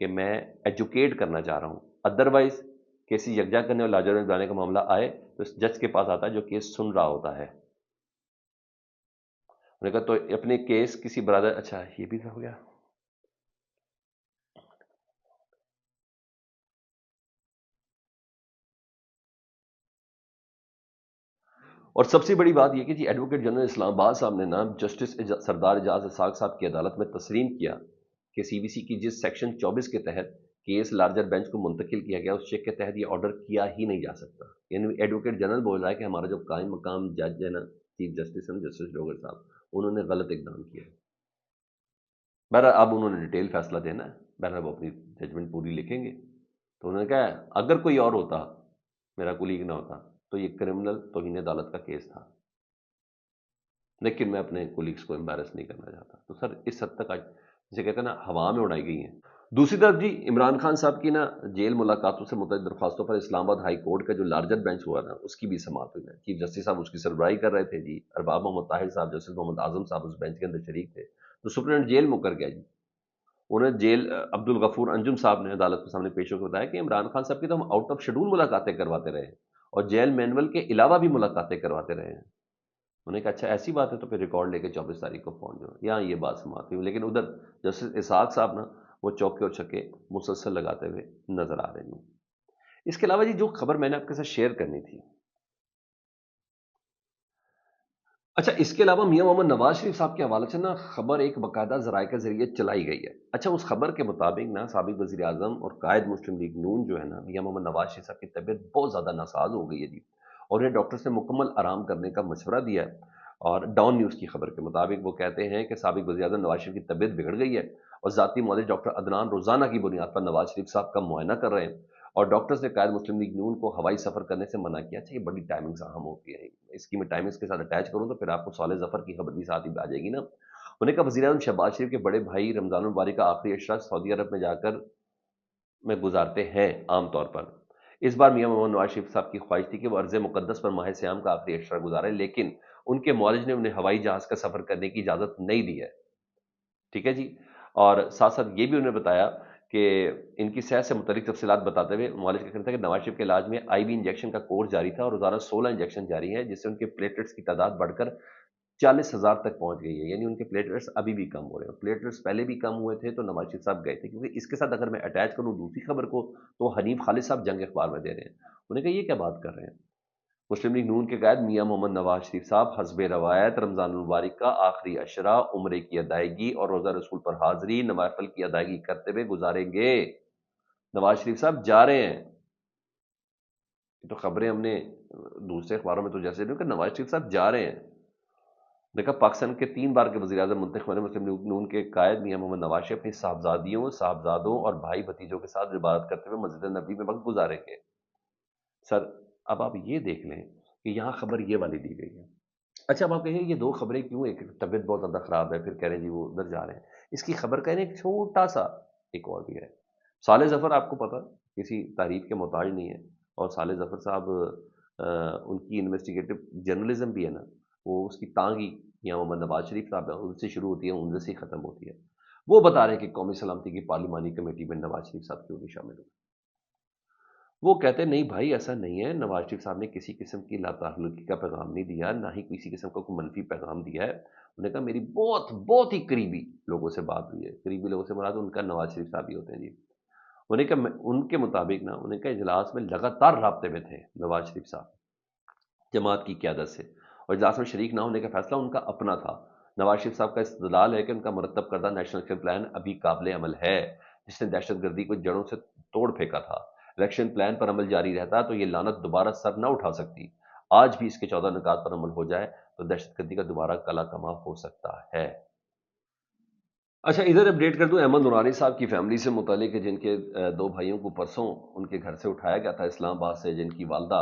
کہ میں ایجوکیٹ کرنا چاہ رہا ہوں، ادروائز کیسی یکجا کرنے اور لاجواب بنانے کا معاملہ آئے تو اس جج کے پاس آتا ہے جو کیس سن رہا ہوتا ہے. میں نے کہا تو اپنے کیس کسی برادر، اچھا یہ بھی ہو گیا. اور سب سے بڑی بات یہ کہ جی ایڈوکیٹ جنرل اسلام آباد صاحب نے نا جسٹس سردار اعجاز اسحاق صاحب کی عدالت میں تسلیم کیا کہ سی بی سی کی جس سیکشن 24 کے تحت کیس لارجر بینچ کو منتقل کیا گیا اس چیک کے تحت یہ آرڈر کیا ہی نہیں جا سکتا. یعنی ایڈوکیٹ جنرل بول رہا ہے کہ ہمارا جو قائم مقام جج ہے نا، چیف جسٹس ہیں جسٹس ڈوگر صاحب، انہوں نے غلط اقدام کیا ہے. بہرحال اب انہوں نے ڈیٹیل فیصلہ دینا ہے، بہرحال وہ اپنی ججمنٹ پوری لکھیں گے. تو انہوں نے کہا اگر کوئی اور ہوتا، میرا کولیگ نہ ہوتا، تو یہ کرمنل توہین عدالت کا کیس تھا، لیکن میں اپنے کولیگس کو امبیرس نہیں کرنا چاہتا. تو سر اس حد تک آج جسے کہتے ہیں نا ہوا میں اڑائی گئی ہیں. دوسری طرف جی عمران خان صاحب کی نا جیل ملاقاتوں سے متعلق درخواستوں پر اسلام آباد ہائی کورٹ کا جو لارجر بینچ ہوا نا اس کی بھی سماعت ہوئی ہے. چیف جسٹس صاحب اس کی سربراہی کر رہے تھے جی. ارباب محمد طاہر صاحب، جسٹس محمد اعظم صاحب اس بینچ کے اندر شریک تھے. تو سپرنٹینڈنٹ جیل مکر گیا جی. انہیں جیل عبد الغفور انجم صاحب نے عدالت کے سامنے پیش ہو کے بتایا کہ عمران خان صاحب کی تو ہم آؤٹ آف شیڈول ملاقاتیں کرواتے رہے ہیں اور جیل مینول کے علاوہ بھی ملاقاتیں کرواتے رہے ہیں. انہوں نے کہا اچھا ایسی بات ہے تو پھر ریکارڈ لے کے 24 تاریخ کو پہنچ جاؤ. یہاں یہ بات سماعت ہوئی. لیکن ادھر جسٹس اسحاق صاحب نا وہ چوکے اور چھکے مسلسل لگاتے ہوئے نظر آ رہے ہیں. اس کے علاوہ جی جو خبر میں نے آپ کے ساتھ شیئر کرنی تھی، اچھا اس کے علاوہ میاں محمد نواز شریف صاحب کے حوالے سے نا خبر ایک باقاعدہ ذرائع کے ذریعے چلائی گئی ہے. اچھا اس خبر کے مطابق نا سابق وزیر اعظم اور قائد مسلم لیگ نون جو ہے نا میاں محمد نواز شریف صاحب کی طبیعت بہت زیادہ ناساز ہو گئی ہے جی، اور انہیں ڈاکٹرز نے مکمل آرام کرنے کا مشورہ دیا ہے. اور ڈان نیوز کی خبر کے مطابق وہ کہتے ہیں کہ سابق وزیر اعظم نواز شریف کی طبیعت بگڑ گئی ہے اور ذاتی معالج ڈاکٹر عدنان روزانہ کی بنیاد پر نواز شریف صاحب کا معائنہ کر رہے ہیں. اور ڈاکٹرز نے قائد مسلم لیگ نون کو ہوائی سفر کرنے سے منع کیا. اچھا یہ بڑی ٹائمنگز اہم ہوتی ہے، اس کی میں ٹائمنگز کے ساتھ اٹیچ کروں تو پھر آپ کو صالح ظفر کی خبر بھی ساتھ ہی آ جائے گی نا. انہوں نے کہا وزیر اعظم شہباز شریف کے بڑے بھائی رمضان المبارک کا آخری عشرہ سعودی عرب میں جا کر میں گزارتے ہیں عام طور پر. اس بار میاں محمد نواز شریف صاحب کی خواہش تھی کہ وہ ارض مقدس پر ماہ سیام کا آخری عشرہ گزارے، لیکن ان کے معالج نے انہیں ہوائی جہاز کا سفر کرنے کی اجازت نہیں دی ہے. ٹھیک ہے جی. اور ساتھ ساتھ یہ بھی انہوں نے بتایا کہ ان کی صحت سے متعلق تفصیلات بتاتے ہوئے معالج کا کہنا تھا کہ نواز شریف کے علاج میں آئی وی انجیکشن کا کورس جاری تھا اور روزانہ 16 انجیکشن جاری ہے، جس سے ان کے پلیٹلیٹس کی تعداد بڑھ کر 40,000 تک پہنچ گئی ہے. یعنی ان کے پلیٹلیٹس ابھی بھی کم ہو رہے ہیں. پلیٹلیٹس پہلے بھی کم ہوئے تھے تو نواز شریف صاحب گئے تھے. کیونکہ اس کے ساتھ اگر میں اٹیچ کروں دوسری خبر کو تو حنیف خالد صاحب جنگ اخبار میں دے رہے ہیں. انہوں نے کہا یہ کیا بات کر رہے ہیں؟ مسلم لیگ نون کے قائد میاں محمد نواز شریف صاحب حسب روایت رمضان المبارک کا آخری عشرہ عمرے کی ادائیگی اور روزہ رسول پر حاضری نوافل کی ادائیگی کرتے ہوئے گزاریں گے. نواز شریف صاحب جا رہے ہیں. یہ تو خبریں ہم نے دوسرے اخباروں میں تو جیسے نہیں کہ نواز شریف صاحب جا رہے ہیں. دیکھا پاکستان کے 3 بار کے وزیر اعظم منتخب ہونے مسلم لیگ نون کے قائد میاں محمد نواز شریف اپنی صاحبزادیوں صاحبزادوں اور بھائی بھتیجوں کے ساتھ عبادت کرتے ہوئے مسجد نبوی میں وقت گزاریں گے. سر اب آپ یہ دیکھ لیں کہ یہاں خبر یہ والی دی گئی ہے. اچھا اب آپ کہیں یہ 2 خبریں کیوں؟ ایک طبیعت بہت زیادہ خراب ہے، پھر کہہ رہے ہیں جی وہ ادھر جا رہے ہیں. اس کی خبر کہنے ایک چھوٹا سا ایک اور بھی ہے. صالح ظفر آپ کو پتا کسی تعریف کے محتاج نہیں ہے، اور صالح ظفر صاحب ان کی انویسٹیگیٹو جرنلزم بھی ہے نا وہ اس کی تانگ ہی یا محمد نواز شریف صاحب ہے ان سے شروع ہوتی ہے، ان سے ہی ختم ہوتی ہے. وہ بتا رہے ہیں کہ قومی سلامتی کی پارلیمانی کمیٹی میں نواز شریف صاحب کیوں نہیں شامل ہوئے. وہ کہتے ہیں نہیں بھائی ایسا نہیں ہے، نواز شریف صاحب نے کسی قسم کی لا تعلقی کا پیغام نہیں دیا، نہ ہی کسی قسم کا کوئی منفی پیغام دیا ہے. انہوں نے کہا میری بہت بہت ہی قریبی لوگوں سے بات ہوئی ہے. قریبی لوگوں سے مراد ان کا نواز شریف صاحب ہی ہوتے ہیں جی. انہوں نے کہا ان کے مطابق نا انہوں نے کہا اجلاس میں لگاتار رابطے میں تھے نواز شریف صاحب جماعت کی قیادت سے، اور اجلاس میں شریک نہ ہونے کا فیصلہ ان کا اپنا تھا. نواز شریف صاحب کا استدلال ہے کہ ان کا مرتب کردہ نیشنل ایکشن پلان ابھی قابل عمل ہے، جس نے دہشت گردی کو جڑوں سے توڑ پھینکا تھا. الیکشن پلان پر عمل جاری رہتا تو یہ لعنت دوبارہ سر نہ اٹھا سکتی. آج بھی اس کے 14 نکات پر عمل ہو جائے تو دہشت گردی کا دوبارہ کلا کما ہو سکتا ہے. اچھا ادھر اپڈیٹ کر دوں احمد نورانی صاحب کی فیملی سے متعلق، جن کے 2 بھائیوں کو پرسوں ان کے گھر سے اٹھایا گیا تھا اسلام آباد سے، جن کی والدہ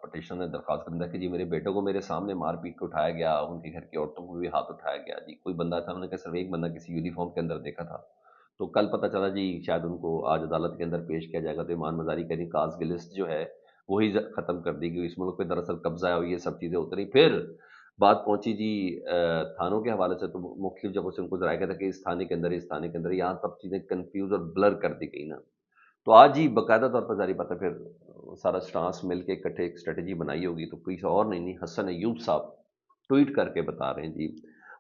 پٹیشن نے درخواست کرتا کہ جی میرے بیٹوں کو میرے سامنے مار پیٹ کے اٹھایا گیا، ان کے گھر کی عورتوں کو بھی ہاتھ اٹھایا گیا. جی کوئی بندہ تھا، انہوں نے کہا صرف ایک بندہ کسی یونیفارم کے اندر دیکھا تھا. تو کل پتہ چلا جی شاید ان کو آج عدالت کے اندر پیش کیا جائے گا. تو ایمان مزاری کریں کاز کی لسٹ جو ہے وہی ختم کر دی گئی. اس ملک پہ دراصل قبضہ ہے اور یہ سب چیزیں اتری. پھر بات پہنچی جی تھانوں کے حوالے سے، تو مختلف جگہوں سے ان کو ذرائع کہا تھا کہ اس تھانے کے اندر، اس تھانے کے اندر، یہاں تب چیزیں کنفیوز اور بلر کر دی گئی نا. تو آج ہی باقاعدہ طور پر ظاہر بات ہے پھر سارا سٹانس مل کے اکٹھے ایک اسٹریٹجی بنائی ہوگی، تو کوئی اور نہیں، حسن ایوب صاحب ٹویٹ کر کے بتا رہے ہیں جی.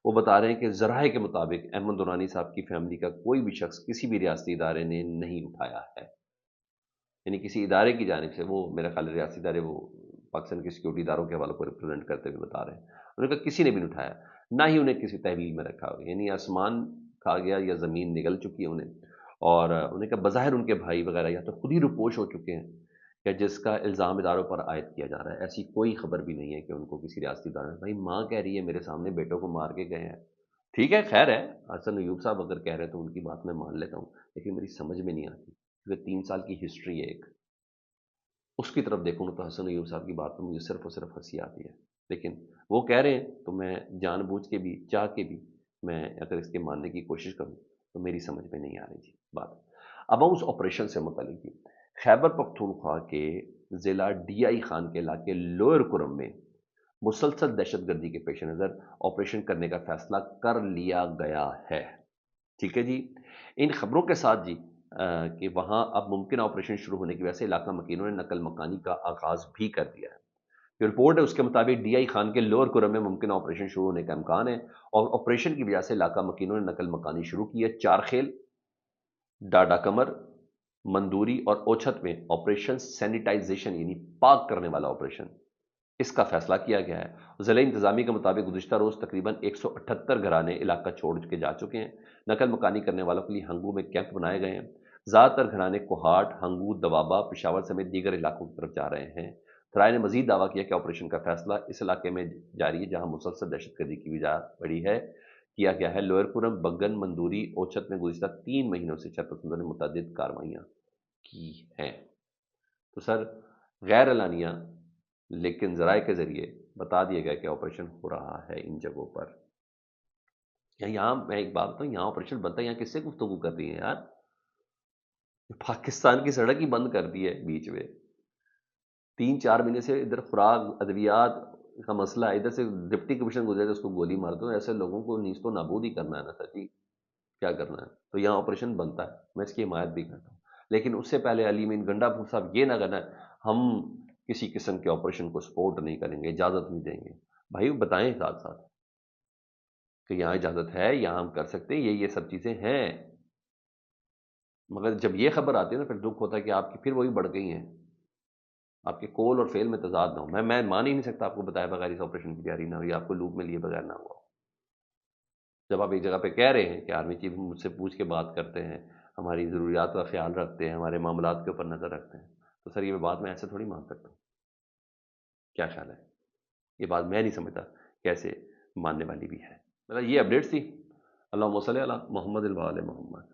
وہ بتا رہے ہیں کہ ذرائع کے مطابق احمد درانی صاحب کی فیملی کا کوئی بھی شخص کسی بھی ریاستی ادارے نے نہیں اٹھایا ہے. یعنی کسی ادارے کی جانب سے، وہ میرا خیال ہے ریاستی ادارے وہ پاکستان کے سیکورٹی اداروں کے حوالے کو ریپرزینٹ کرتے ہوئے بتا رہے ہیں، انہوں نے کہا کسی نے بھی نہیں اٹھایا، نہ ہی انہیں کسی تحویل میں رکھا ہو. یعنی آسمان کھا گیا یا زمین نگل چکی ہے انہیں. اور انہوں نے کہا بظاہر ان کے بھائی وغیرہ یا تو خود ہی روپوش ہو چکے ہیں، کہ جس کا الزام اداروں پر عائد کیا جا رہا ہے. ایسی کوئی خبر بھی نہیں ہے کہ ان کو کسی ریاستی ادارے نے. بھائی ماں کہہ رہی ہے میرے سامنے بیٹوں کو مار کے گئے ہیں، ٹھیک ہے، خیر ہے، حسن ایوب صاحب اگر کہہ رہے ہیں تو ان کی بات میں مان لیتا ہوں، لیکن میری سمجھ میں نہیں آتی کیونکہ 3 سال کی ہسٹری ہے ایک، اس کی طرف دیکھوں گا تو حسن ایوب صاحب کی بات میں مجھے صرف اور صرف ہنسی آتی ہے. لیکن وہ کہہ رہے ہیں تو میں جان بوجھ کے بھی، چاہ کے بھی، میں اگر اس کے ماننے کی کوشش کروں تو میری سمجھ میں نہیں آ رہی جی بات. اب ہم اس آپریشن سے متعلق کی. خیبر پختونخوا کے ضلع ڈی آئی خان کے علاقے لوئر کرم میں مسلسل دہشت گردی کے پیش نظر آپریشن کرنے کا فیصلہ کر لیا گیا ہے. ٹھیک ہے جی. ان خبروں کے ساتھ جی کہ وہاں اب ممکنہ آپریشن شروع ہونے کی وجہ سے علاقہ مکینوں نے نقل مکانی کا آغاز بھی کر دیا ہے. جو رپورٹ ہے اس کے مطابق ڈی آئی خان کے لوئر کرم میں ممکنہ آپریشن شروع ہونے کا امکان ہے، اور آپریشن کی وجہ سے علاقہ مکینوں نے نقل مکانی شروع کی ہے. چار خیل، ڈاڈا کمر، مندوری اور اوچھت میں آپریشن سینیٹائزیشن یعنی پاک کرنے والا آپریشن، اس کا فیصلہ کیا گیا ہے. ضلع انتظامیہ کے مطابق گزشتہ روز تقریباً 178 گھرانے علاقہ چھوڑ کے جا چکے ہیں. نقل مکانی کرنے والوں کے لیے ہنگو میں کیمپ بنائے گئے ہیں. زیادہ تر گھرانے کوہاٹ، ہنگو، دوابہ، پشاور سمیت دیگر علاقوں کی طرف جا رہے ہیں. تھرائے نے مزید دعویٰ کیا کہ آپریشن کا فیصلہ اس علاقے میں جاری ہے جہاں مسلسل دہشت گردی کی وجہ بڑی ہے کیا گیا ہے. لوئر پورم، بگن، مندوری، اوچھت میں گزشتہ 3 مہینوں سے شرپسندوں نے متعدد کارروائیاں کی ہیں. تو سر غیر اعلانیہ لیکن ذرائع کے ذریعے بتا دیا گیا کہ آپریشن ہو رہا ہے ان جگہوں پر. یہاں میں ایک بات بتاؤں، یہاں آپریشن بنتا ہے، یہاں کس سے گفتگو کر رہی ہیں یار؟ پاکستان کی سڑک ہی بند کر دی ہے بیچ میں. 3 4 مہینے سے ادھر خوراک ادویات کا مسئلہ ہے، ادھر سے ڈپٹی کمشنر گزرے تو اس کو گولی مار دو. ایسے لوگوں کو نیست و نابود ہی کرنا ہے نا سر جی، کیا کرنا ہے؟ تو یہاں آپریشن بنتا ہے، میں اس کی حمایت بھی کرتا ہوں، لیکن اس سے پہلے علی مین گنڈا پور صاحب یہ نہ کرنا ہے ہم کسی قسم کے آپریشن کو سپورٹ نہیں کریں گے، اجازت نہیں دیں گے. بھائی بتائیں ساتھ ساتھ کہ یہاں اجازت ہے، یہاں ہم کر سکتے ہیں، یہ سب چیزیں ہیں. مگر جب یہ خبر آتی ہے نا پھر دکھ ہوتا ہے کہ آپ کی پھر وہی بڑھ گئی ہیں، آپ کے کول اور فیل میں تضاد نہ ہو. میں مان ہی نہیں سکتا آپ کو بتایا بغیر اس آپریشن کی تیاری نہ ہوئی، آپ کو لوپ میں لیے بغیر نہ ہوا. جب آپ ایک جگہ پہ کہہ رہے ہیں کہ آرمی چیف مجھ سے پوچھ کے بات کرتے ہیں، ہماری ضروریات کا خیال رکھتے ہیں، ہمارے معاملات کے اوپر نظر رکھتے ہیں، تو سر یہ بات میں ایسے تھوڑی مان سکتا ہوں. کیا خیال ہے؟ یہ بات میں نہیں سمجھتا کیسے ماننے والی بھی ہے. مطلب یہ اپڈیٹس تھی. اللہم صلی علی محمد و آل محمد.